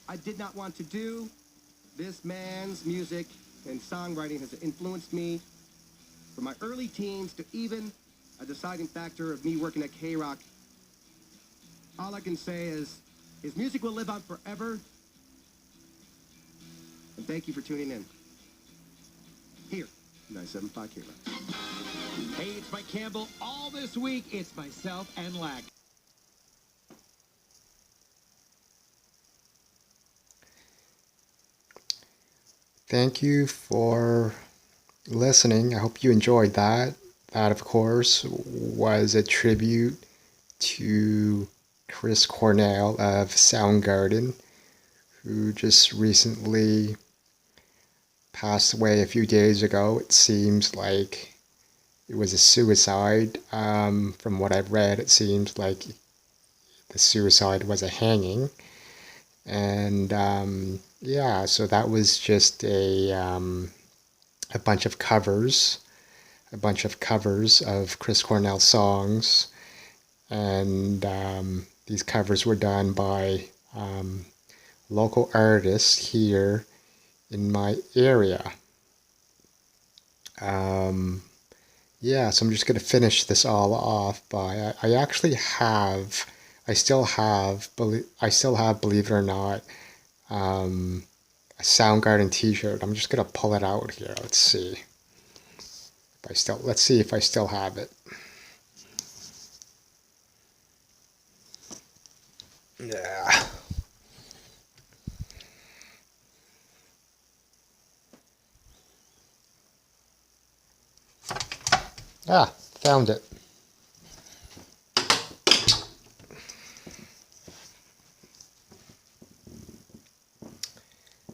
I did not want to do. This man's music and songwriting has influenced me from my early teens to even a deciding factor of me working at K-Rock. All I can say is his music will live on forever. And thank you for tuning in. Here, 97.5 K-Rock. Hey, it's Mike Campbell. All this week, it's myself and Lack. Thank you for listening. I hope you enjoyed that. That, of course, was a tribute to Chris Cornell of Soundgarden, who just recently passed away a few days ago. It seems like it was a suicide. From what I've read, it seems like the suicide was a hanging. And yeah, so that was just a bunch of covers, of Chris Cornell songs, and these covers were done by local artists here in my area. Yeah, so I'm just going to finish this all off by I still have, believe it or not, a Soundgarden t-shirt. I'm just going to pull it out here. Let's see if I still have it. Yeah. Ah, found it.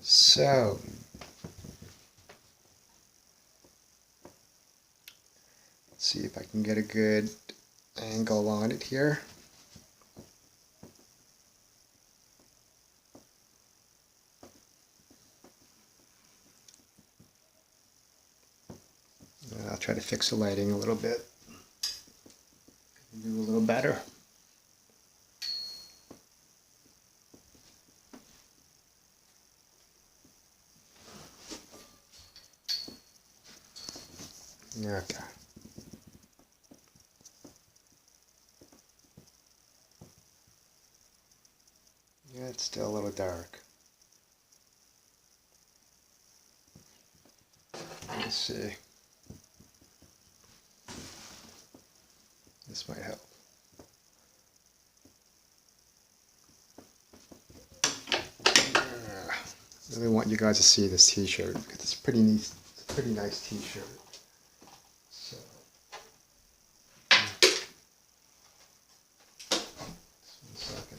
So, let's see if I can get a good angle on it here. I'll try to fix the lighting a little bit. Do a little better. Okay. Yeah, it's still a little dark. Let's see. This might help. I really want you guys to see this t-shirt because it's a pretty nice t-shirt. So, just 1 second.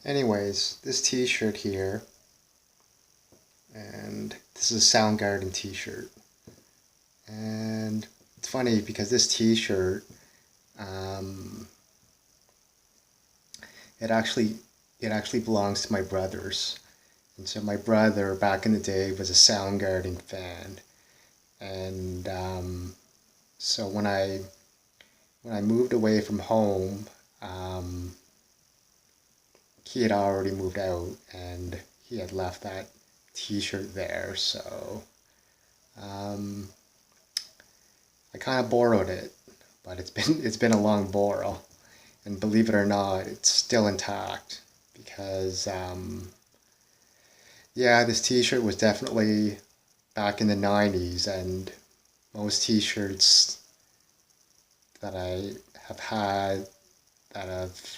Anyways, this t-shirt here, and this is a Soundgarden t-shirt, and it's funny because this t-shirt, it actually belongs to my brothers, and so my brother back in the day was a Soundgarden fan, and so when I moved away from home, he had already moved out and he had left that t-shirt there, so I kind of borrowed it, but it's been a long borrow, and believe it or not, it's still intact because yeah, this t-shirt was definitely back in the 90s, and most t-shirts that I have had that have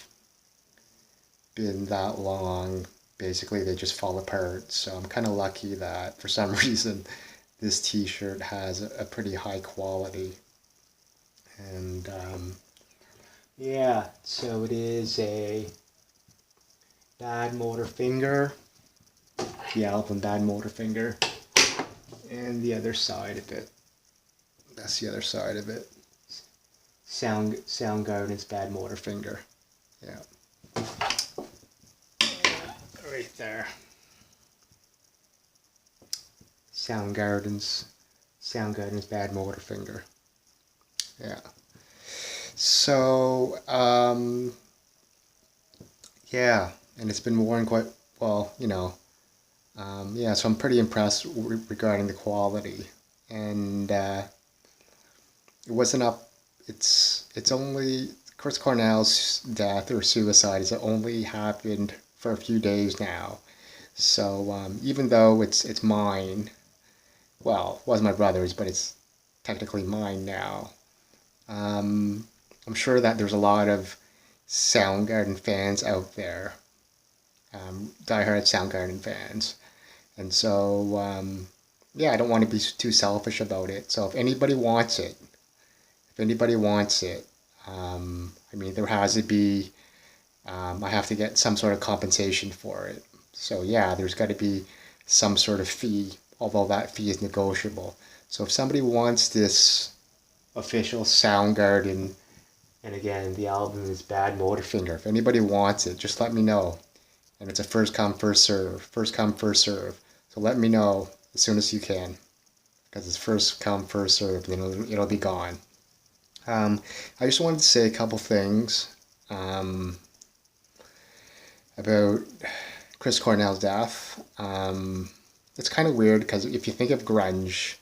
been that long, basically they just fall apart. So I'm kind of lucky that for some reason this t-shirt has a pretty high quality. And yeah, so it is a Bad Motor Finger, the album Bad Motor Finger, and the other side of it. That's the other side of it. Soundgarden's Bad Motor Finger. Yeah. Right there. Soundgarden's Bad Motor Finger. Yeah. So, yeah, and it's been worn quite well, yeah, so I'm pretty impressed regarding the quality. And it wasn't up, it's only, Chris Cornell's death or suicide has only happened for a few days now. So even though it's mine, well, it was my brother's, but it's technically mine now. I'm sure that there's a lot of Soundgarden fans out there, diehard Soundgarden fans. And so, yeah, I don't want to be too selfish about it. So if anybody wants it, I mean, there has to be, I have to get some sort of compensation for it. So yeah, there's got to be some sort of fee, although that fee is negotiable. So if somebody wants this official Soundgarden, and again, the album is Bad Motor Finger, if anybody wants it, just let me know. And it's a first come, first serve. So let me know as soon as you can, because it's first come, first serve, and it'll be gone. I just wanted to say a couple things about Chris Cornell's death. It's kind of weird because if you think of grunge,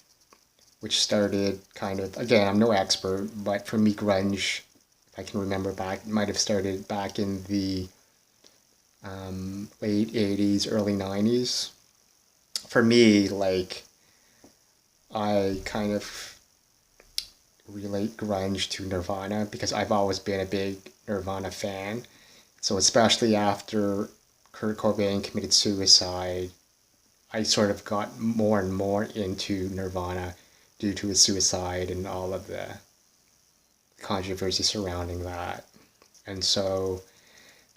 which started kind of, again, I'm no expert, but for me, grunge, if I can remember back, might have started back in the late 80s, early 90s. For me, like, I kind of relate grunge to Nirvana because I've always been a big Nirvana fan. So especially after Kurt Cobain committed suicide, I sort of got more and more into Nirvana due to his suicide and all of the controversy surrounding that. And so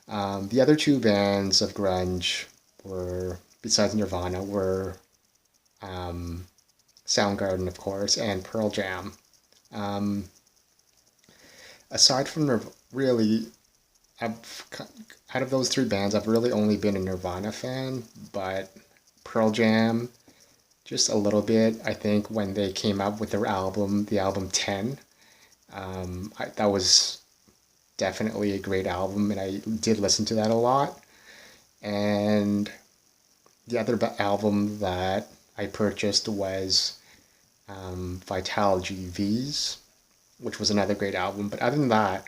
the other two bands of grunge were, besides Nirvana, were Soundgarden, of course, and Pearl Jam. Aside from really, out of those three bands, I've really only been a Nirvana fan, but Pearl Jam, just a little bit. I think when they came up with their album, the album 10, that was definitely a great album, and I did listen to that a lot. And the other album that I purchased was Vitalogy V's, which was another great album. But other than that,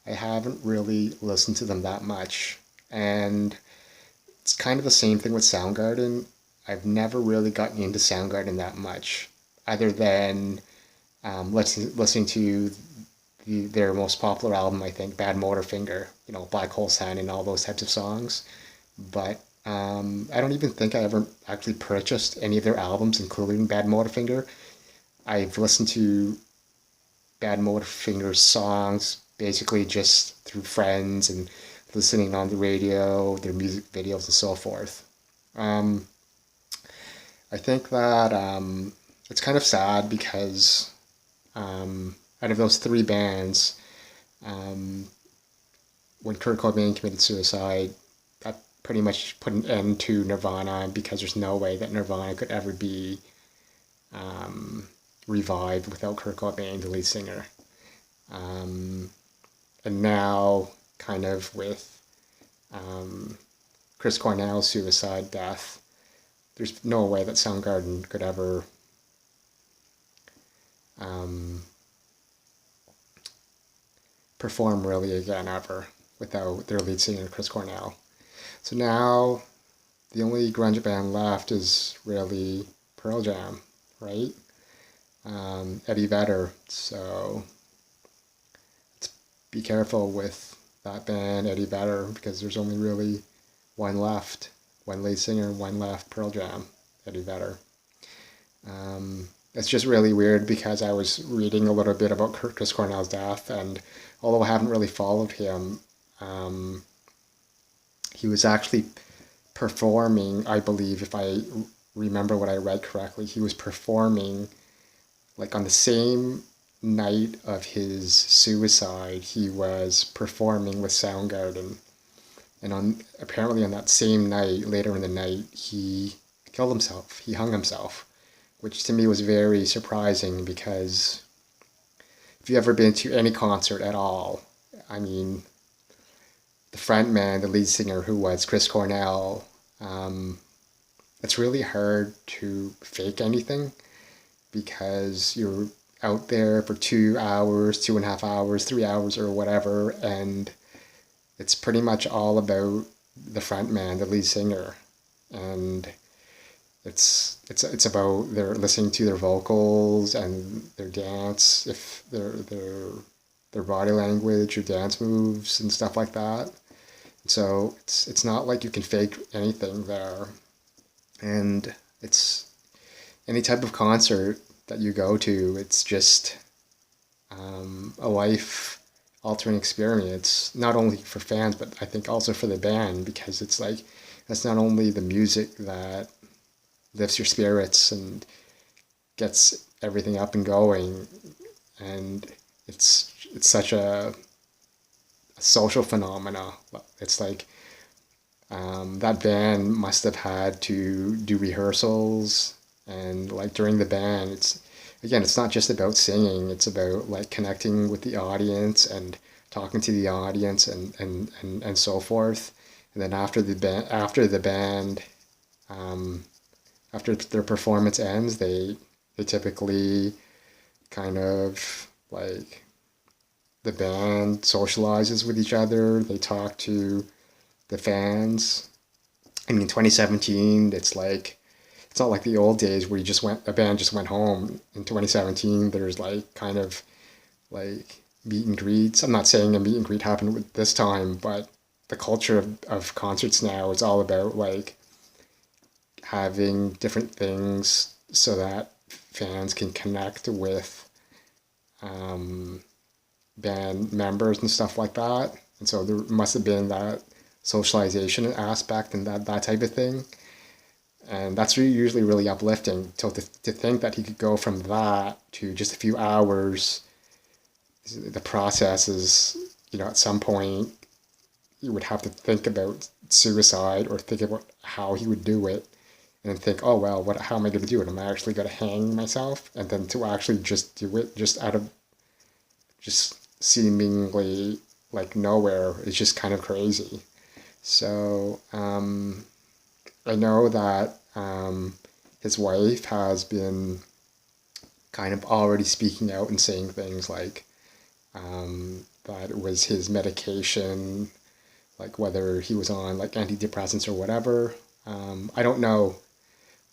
I haven't really listened to them that much. And it's kind of the same thing with Soundgarden. I've never really gotten into Soundgarden that much, other than listening to their most popular album, I think, Bad Motor Finger, Black Hole Sun and all those types of songs. But I don't even think I ever actually purchased any of their albums, including Bad Motor Finger. I've listened to Bad Motor Finger's songs basically just through friends and listening on the radio, their music videos and so forth. I think that it's kind of sad because out of those three bands, when Kurt Cobain committed suicide, that pretty much put an end to Nirvana, because there's no way that Nirvana could ever be revived without Kurt Cobain, the lead singer. And now, kind of with Chris Cornell's suicide death, there's no way that Soundgarden could ever perform really again ever without their lead singer Chris Cornell. So now the only grunge band left is really Pearl Jam, right? Eddie Vedder. So be careful with that band, Eddie Vedder, because there's only really one left. One lead singer, one left, Pearl Jam, Eddie Vedder. It's just really weird because I was reading a little bit about Chris Cornell's death, and although I haven't really followed him, um, he was actually performing, I believe, if I remember what I read correctly, he was performing like on the same night of his suicide, he was performing with Soundgarden. And apparently on that same night, later in the night, he killed himself. He hung himself, which to me was very surprising because if you've ever been to any concert at all, I mean, the frontman, the lead singer, who was Chris Cornell, it's really hard to fake anything because you're out there for 2 hours, 2.5 hours, 3 hours, or whatever, and it's pretty much all about the frontman, the lead singer, and it's about their listening to their vocals and their dance, if their body language or dance moves and stuff like that. So it's not like you can fake anything there, and it's any type of concert that you go to, it's just a life altering experience, not only for fans, but I think also for the band, because it's like, that's not only the music that lifts your spirits and gets everything up and going, and it's such a social phenomena. It's like that band must have had to do rehearsals, and like during the band, it's not just about singing, it's about like connecting with the audience and talking to the audience and so forth. And then after the band after their performance ends, they typically kind of like, the band socializes with each other, they talk to the fans. I mean, 2017, it's not like the old days where a band just went home. In 2017, there's like kind of like meet and greets. I'm not saying a meet and greet happened with this time, but the culture of concerts now is all about like having different things so that fans can connect with band members and stuff like that. And so there must have been that socialization aspect and that type of thing. And that's usually really uplifting. So to think that he could go from that to just a few hours, the process is, at some point, you would have to think about suicide or think about how he would do it, and then think, oh, well, how am I going to do it? Am I actually going to hang myself? And then to actually just do it just out of just seemingly like nowhere is just kind of crazy. So I know that his wife has been kind of already speaking out and saying things like that it was his medication, like whether he was on like antidepressants or whatever. I don't know.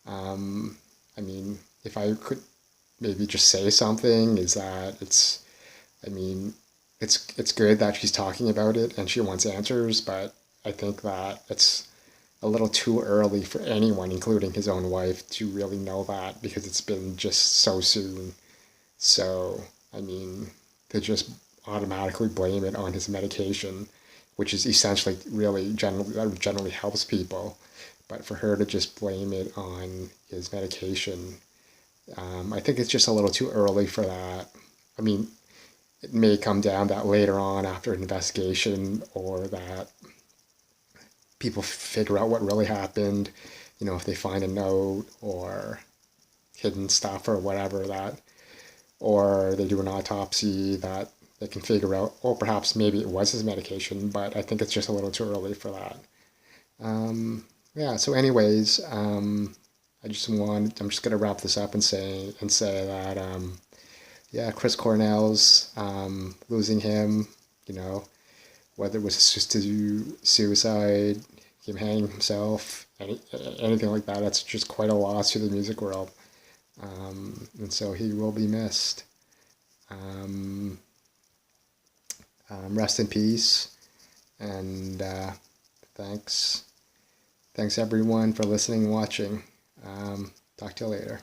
I mean, if I could maybe just say something, is that it's good that she's talking about it and she wants answers, but I think that it's a little too early for anyone, including his own wife, to really know that, because it's been just so soon. So, I mean, to just automatically blame it on his medication, which is essentially that generally helps people, but for her to just blame it on his medication, I think it's just a little too early for that. I mean, it may come down that later on after an investigation, or that people figure out what really happened, if they find a note or hidden stuff or whatever, that, or they do an autopsy, that they can figure out, or perhaps maybe it was his medication, but I think it's just a little too early for that. Yeah, so anyways, I'm just going to wrap this up and say that, yeah, Chris Cornell's, losing him, whether it was just to suicide, him hanging himself, anything like that, that's just quite a loss to the music world. And so he will be missed. Rest in peace, and thanks everyone for listening and watching. Talk to you later.